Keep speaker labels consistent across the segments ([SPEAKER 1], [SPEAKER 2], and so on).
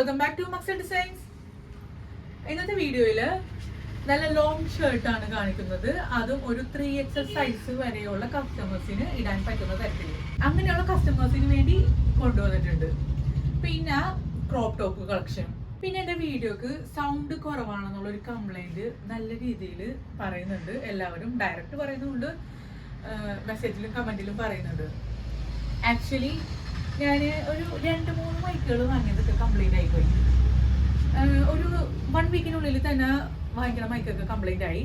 [SPEAKER 1] Welcome back to മക്സൽ designs. ഇന്നത്തെ വീഡിയോയിൽ നല്ല ലോങ് ഷർട്ടാണ് കാണിക്കുന്നത്. അതും ഒരു 3XL സൈസ് വരെയുള്ള കസ്റ്റമേഴ്സിന് ഇടാൻ പറ്റുന്ന തരത്തിൽ അങ്ങനെയുള്ള കസ്റ്റമേഴ്സിന് വേണ്ടി കൊണ്ടുവന്നിട്ടുണ്ട്. പിന്നെ ക്രോപ്പ് ടോപ്പ് കളക്ഷൻ. പിന്നെ എൻ്റെ വീഡിയോക്ക് സൗണ്ട് കുറവാണെന്നുള്ളൊരു കംപ്ലൈൻറ്റ് നല്ല രീതിയിൽ പറയുന്നുണ്ട്. എല്ലാവരും ഡയറക്റ്റ് പറയുന്നുണ്ട്, മെസ്സേജിലും കമൻറ്റിലും പറയുന്നുണ്ട്. ആക്ച്വലി ഞാൻ ഒരു 2-3 മൈക്കുകൾ വാങ്ങിയതൊക്കെ കംപ്ലൈൻ്റ് ആയിപ്പോയി. ഒരു 1 വീക്കിനുള്ളിൽ തന്നെ വാങ്ങിക്കണ മൈക്കൊക്കെ കംപ്ലൈൻ്റ് ആയി.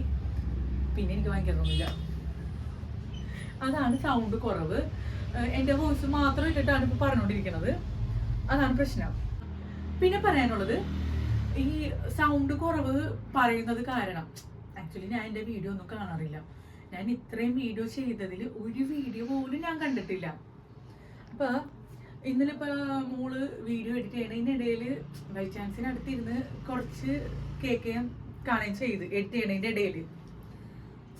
[SPEAKER 1] പിന്നെ എനിക്ക് വാങ്ങിക്കാനൊന്നുമില്ല. അതാണ് സൗണ്ട് കുറവ്. എൻ്റെ വോയിസ് മാത്രം ഇട്ടിട്ടാണ് ഇപ്പോൾ പറഞ്ഞുകൊണ്ടിരിക്കുന്നത്. അതാണ് പ്രശ്നം. പിന്നെ പറയാനുള്ളത്, ഈ സൗണ്ട് കുറവ് പറയുന്നത് കാരണം ആക്ച്വലി ഞാൻ എൻ്റെ വീഡിയോ ഒന്നും കാണാറില്ല. ഞാൻ ഇത്രയും വീഡിയോ ചെയ്തതിൽ ഒരു വീഡിയോ പോലും ഞാൻ കണ്ടിട്ടില്ല. അപ്പോൾ ഇന്നലെ ഇപ്പോൾ മോള് വീഡിയോ എഡിറ്റ് ചെയ്യണതിനിടയിൽ ബൈ ചാൻസിനടുത്തിരുന്ന് കുറച്ച് കേൾക്കുകയും കാണുകയും ചെയ്ത് എഡിറ്റ് ചെയ്യണതിൻ്റെ ഇടയിൽ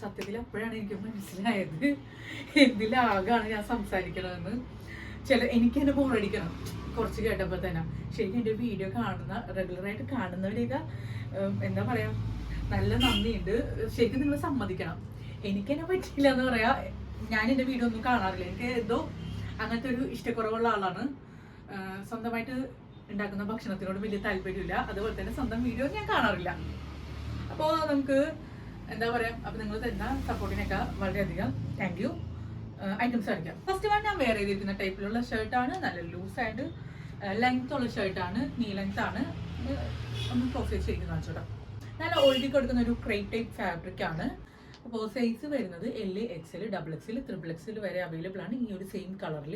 [SPEAKER 1] സത്യത്തിൽ അപ്പോഴാണ് എനിക്ക് മനസ്സിലായത് എന്തിലാകാണ് ഞാൻ സംസാരിക്കണമെന്ന്. എനിക്ക് തന്നെ ബോറടിക്കണം കുറച്ച് കേട്ടപ്പോൾ തന്നെ. ശരിക്കും എൻ്റെ വീഡിയോ റെഗുലറായിട്ട് കാണുന്നവരെയൊക്കെ എന്താ പറയുക, നല്ല നന്ദിയുണ്ട്. ശരിക്കും നിങ്ങൾ സമ്മതിക്കണം. എനിക്കെന്നെ പറ്റില്ല എന്ന് പറയാം. ഞാൻ എൻ്റെ വീഡിയോ ഒന്നും കാണാറില്ല. എനിക്ക് എന്തോ അങ്ങനത്തെ ഒരു ഇഷ്ടക്കുറവുള്ള ആളാണ്. സ്വന്തമായിട്ട് ഉണ്ടാക്കുന്ന ഭക്ഷണത്തിനോട് വലിയ താല്പര്യമില്ല. അതുപോലെ തന്നെ സ്വന്തം വീഡിയോ ഞാൻ കാണാറില്ല. അപ്പോൾ നമുക്ക് എന്താ പറയുക, അപ്പോൾ നിങ്ങൾ തരുന്ന സപ്പോർട്ടിനൊക്കെ വളരെയധികം താങ്ക് യു. ഐറ്റംസ് കാണിക്കാം. ഫസ്റ്റ് വൺ ഞാൻ വെയർ ചെയ്തിരിക്കുന്ന ടൈപ്പിലുള്ള ഷർട്ടാണ്. നല്ല ലൂസായിട്ട് ലെങ്ത് ഉള്ള ഷർട്ടാണ്. നീ ലെങ്ത് ആണ്. ഒന്ന് ക്ലോസ് ചെയ്ത് കാണിച്ചോടാം. നല്ല ഒഴുകി കൊടുക്കുന്ന ഒരു ക്രേപ്പ് ടൈപ്പ് ഫാബ്രിക് ആണ്. അപ്പോൾ സൈസ് വരുന്നത് L, XL, XXL, XXL വരെ അവൈലബിൾ ആണ്. ഈ ഒരു സെയിം കളറിൽ.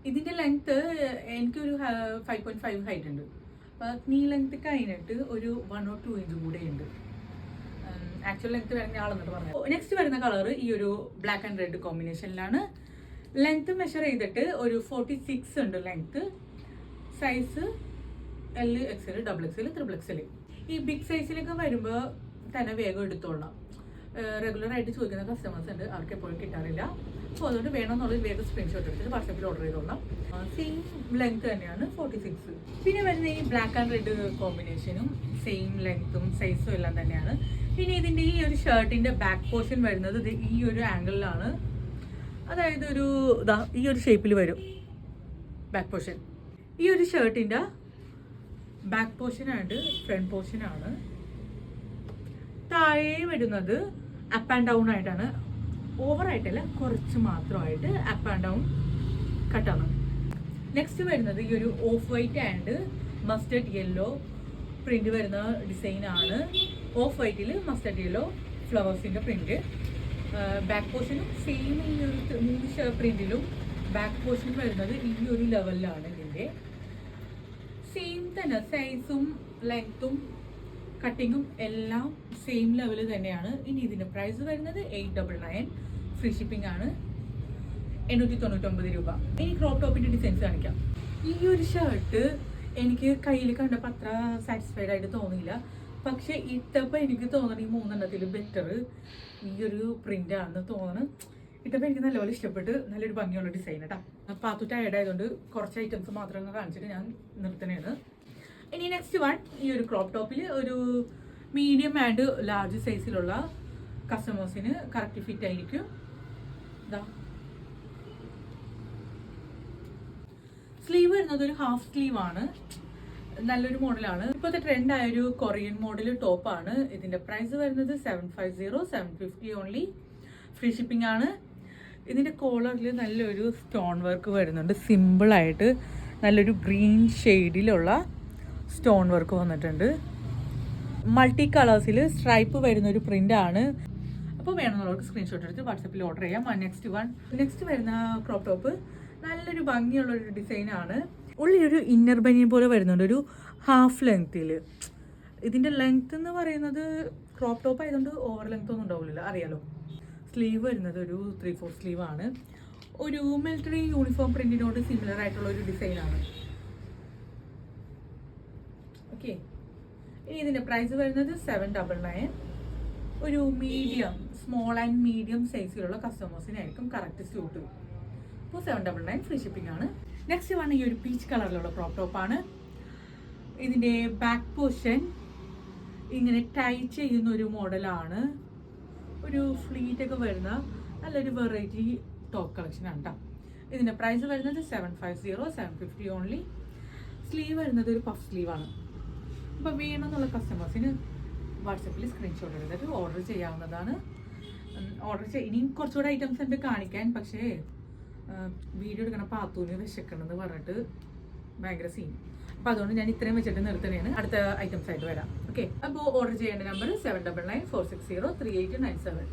[SPEAKER 1] ഇതിൻ്റെ ലെങ്ത്ത് എനിക്കൊരു 5.5 ഹൈറ്റ് ഉണ്ട്. അപ്പോൾ നീ ലെങ്ത്ത് കഴിഞ്ഞിട്ട് ഒരു 1 or 2 ഇഞ്ച് കൂടെ ഉണ്ട്. ആക്ച്വൽ ലെങ്ത്ത് വരുന്ന ആളെന്നിട്ട് പറഞ്ഞു. നെക്സ്റ്റ് വരുന്ന കളർ ഈ ഒരു ബ്ലാക്ക് ആൻഡ് റെഡ് കോമ്പിനേഷനിലാണ്. ലെങ്ത്ത് മെഷർ ചെയ്തിട്ട് ഒരു 46 ഉണ്ട് length. Size L, XL, XXL, XXL. ഈ ബിഗ് സൈസിലൊക്കെ വരുമ്പോൾ തന്നെ വേഗം എടുത്തോളണം. റെഗുലറായിട്ട് ചോദിക്കുന്ന കസ്റ്റമേഴ്സ് ഉണ്ട്, അവർക്ക് എപ്പോഴും കിട്ടാറില്ല. അപ്പോൾ അതുകൊണ്ട് വേണമെന്നുള്ളത് വേഗം സ്ക്രീൻഷോട്ട് എടുത്തിട്ട് വാട്സാപ്പിൽ ഓർഡർ ചെയ്തോളാം. സെയിം ലെങ്ത് തന്നെയാണ് 46. പിന്നെ വരുന്ന ഈ ബ്ലാക്ക് ആൻഡ് റെഡ് കോമ്പിനേഷനും സെയിം ലെങ്ത്തും സൈസും എല്ലാം തന്നെയാണ്. പിന്നെ ഇതിൻ്റെ ഈ ഒരു ഷർട്ടിൻ്റെ ബാക്ക് പോർഷൻ വരുന്നത് ഈ ഒരു ആംഗിളിലാണ്. അതായത് ഈ ഒരു ഷേപ്പിൽ വരും ബാക്ക് പോർഷൻ. ഈ ഒരു ഷർട്ടിൻ്റെ ബാക്ക് പോർഷനായിട്ട് ഫ്രണ്ട് പോർഷനാണ്. താഴെ വരുന്നത് അപ്പ് ആൻഡ് ഡൗൺ ആയിട്ടാണ്. ഓവറായിട്ടല്ല, കുറച്ച് മാത്രമായിട്ട് അപ്പ് ആൻഡ് ഡൗൺ കട്ടാണ്. നെക്സ്റ്റ് വരുന്നത് ഈ ഒരു off white and mustard yellow print വരുന്ന ഡിസൈനാണ്. ഓഫ് വൈറ്റിൽ മസ്റ്റർഡ് യെല്ലോ ഫ്ലവേഴ്സിൻ്റെ പ്രിന്റ്. ബാക്ക് പോർഷനും സെയിം ഈ ഒരു 3 പ്രിന്റിലും ബാക്ക് പോർഷൻ വരുന്നത് ഈ ഒരു ലെവലിലാണ്. ഇതിൻ്റെ സെയിം തന്നെ സൈസും ലെങ്ത്തും കട്ടിങ്ങും എല്ലാം സെയിം ലെവൽ തന്നെയാണ്. ഇനി ഇതിൻ്റെ പ്രൈസ് വരുന്നത് 899. ഫ്രീ ഷിപ്പിംഗ് ആണ്. 899 രൂപ. ഇനി ക്രോപ്പ് ടോപ്പിൻ്റെ ഡിസൈൻസ് കാണിക്കാം. ഈ ഒരു ഷർട്ട് എനിക്ക് കയ്യിൽ കണ്ടപ്പോൾ അത്ര സാറ്റിസ്ഫൈഡ് ആയിട്ട് തോന്നിയില്ല. പക്ഷേ ഇട്ടപ്പോൾ എനിക്ക് തോന്നണം ഈ 3 ബെറ്റർ ഈ ഒരു പ്രിൻ്റ് ആണെന്ന് തോന്നണം. ഇട്ടപ്പോൾ എനിക്ക് നല്ലപോലെ ഇഷ്ടപ്പെട്ട്. നല്ലൊരു ഭംഗിയുള്ള ഡിസൈൻ കേട്ടോ. പാത്തു ടയർഡ് ആയതുകൊണ്ട് കുറച്ച് ഐറ്റംസ് മാത്രം കാണിച്ചിട്ട് ഞാൻ നിർത്തണേണ്. ഇനി നെക്സ്റ്റ് വൺ ഈ ഒരു ക്രോപ്പ് ടോപ്പിൽ ഒരു മീഡിയം ആൻഡ് ലാർജ് സൈസിലുള്ള കസ്റ്റമേഴ്സിന് കറക്റ്റ് ഫിറ്റ് ആയിരിക്കും. ഇതാ സ്ലീവ് വരുന്നത് ഒരു ഹാഫ് സ്ലീവ് ആണ്. നല്ലൊരു മോഡലാണ്. ഇപ്പോഴത്തെ ട്രെൻഡായ ഒരു കൊറിയൻ മോഡൽ ടോപ്പാണ്. ഇതിൻ്റെ പ്രൈസ് വരുന്നത് 750, 750 ഓൺലി. ഫ്രീ ഷിപ്പിംഗ് ആണ്. ഇതിൻ്റെ കോളറിൽ നല്ലൊരു സ്റ്റോൺ വർക്ക് വരുന്നുണ്ട്. സിമ്പിളായിട്ട് നല്ലൊരു ഗ്രീൻ ഷെയ്ഡിലുള്ള സ്റ്റോൺ വർക്ക് വന്നിട്ടുണ്ട്. മൾട്ടി കളേഴ്സിൽ സ്ട്രൈപ്പ് വരുന്നൊരു പ്രിൻ്റാണ്. അപ്പോൾ വേണമെന്നുള്ളവർക്ക് സ്ക്രീൻഷോട്ട് എടുത്ത് വാട്സപ്പിൽ ഓർഡർ ചെയ്യാം. നെക്സ്റ്റ് വരുന്ന ക്രോപ്പ് ടോപ്പ് നല്ലൊരു ഭംഗിയുള്ളൊരു ഡിസൈനാണ്. ഉള്ളിലൊരു ഇന്നർ ബനിയൻ പോലെ വരുന്നുണ്ട് ഒരു ഹാഫ് ലെങ്ത്തിൽ. ഇതിൻ്റെ ലെങ്ത് എന്ന് പറയുന്നത് ക്രോപ്പ് ടോപ്പ് ആയതുകൊണ്ട് ഓവർ ലെങ്ത് ഒന്നും ഉണ്ടാവില്ല, അറിയാലോ. സ്ലീവ് വരുന്നത് ഒരു 3/4 സ്ലീവാണ്. ഒരു മിലിറ്ററി യൂണിഫോം പ്രിൻറ്റിനോട് സിമിലർ ആയിട്ടുള്ള ഒരു ഡിസൈനാണ്. ഓക്കെ. ഇനി ഇതിൻ്റെ പ്രൈസ് വരുന്നത് 799. ഒരു സ്മോൾ ആൻഡ് മീഡിയം സൈസിലുള്ള കസ്റ്റമേഴ്സിനായിരിക്കും കറക്റ്റ് സ്യൂട്ട്. അപ്പോൾ 799 ഫ്രീ ഷിപ്പിംഗ് ആണ്. നെക്സ്റ്റ് വൺ ഈ ഒരു പീച്ച് കളറിലുള്ള ക്രോപ്പ് ടോപ്പാണ്. ഇതിൻ്റെ ബാക്ക് പോർഷൻ ഇങ്ങനെ ടൈ ചെയ്യുന്ന ഒരു മോഡലാണ്. ഒരു ഫ്ലീറ്റ് ഒക്കെ വരുന്ന നല്ലൊരു വെറൈറ്റി ടോപ്പ് കളക്ഷൻ ആണ് കേട്ടോ. ഇതിൻ്റെ പ്രൈസ് വരുന്നത് 750, 750 ഓൺലി. സ്ലീവ് വരുന്നത് ഒരു പഫ് സ്ലീവാണ്. അപ്പോൾ വേണമെന്നുള്ള കസ്റ്റമേഴ്സിന് വാട്സപ്പിൽ സ്ക്രീൻഷോട്ട് എടുത്തിട്ട് ഓർഡർ ചെയ്യാവുന്നതാണ്. ഇനിയും കുറച്ചുകൂടെ ഐറ്റംസ് ഉണ്ട് കാണിക്കാൻ, പക്ഷേ വീഡിയോ എടുക്കണ പാത്തൂന് വിശക്കണമെന്ന് പറഞ്ഞിട്ട് ഭയങ്കര സീൻ. അപ്പോൾ അതുകൊണ്ട് ഞാൻ ഇത്രയും വെച്ചിട്ട് നിർത്തുന്നതാണ്. അടുത്ത ഐറ്റംസ് ആയിട്ട് വരാം. ഓക്കെ, അപ്പോൾ ഓർഡർ ചെയ്യേണ്ട നമ്പർ 7994603897.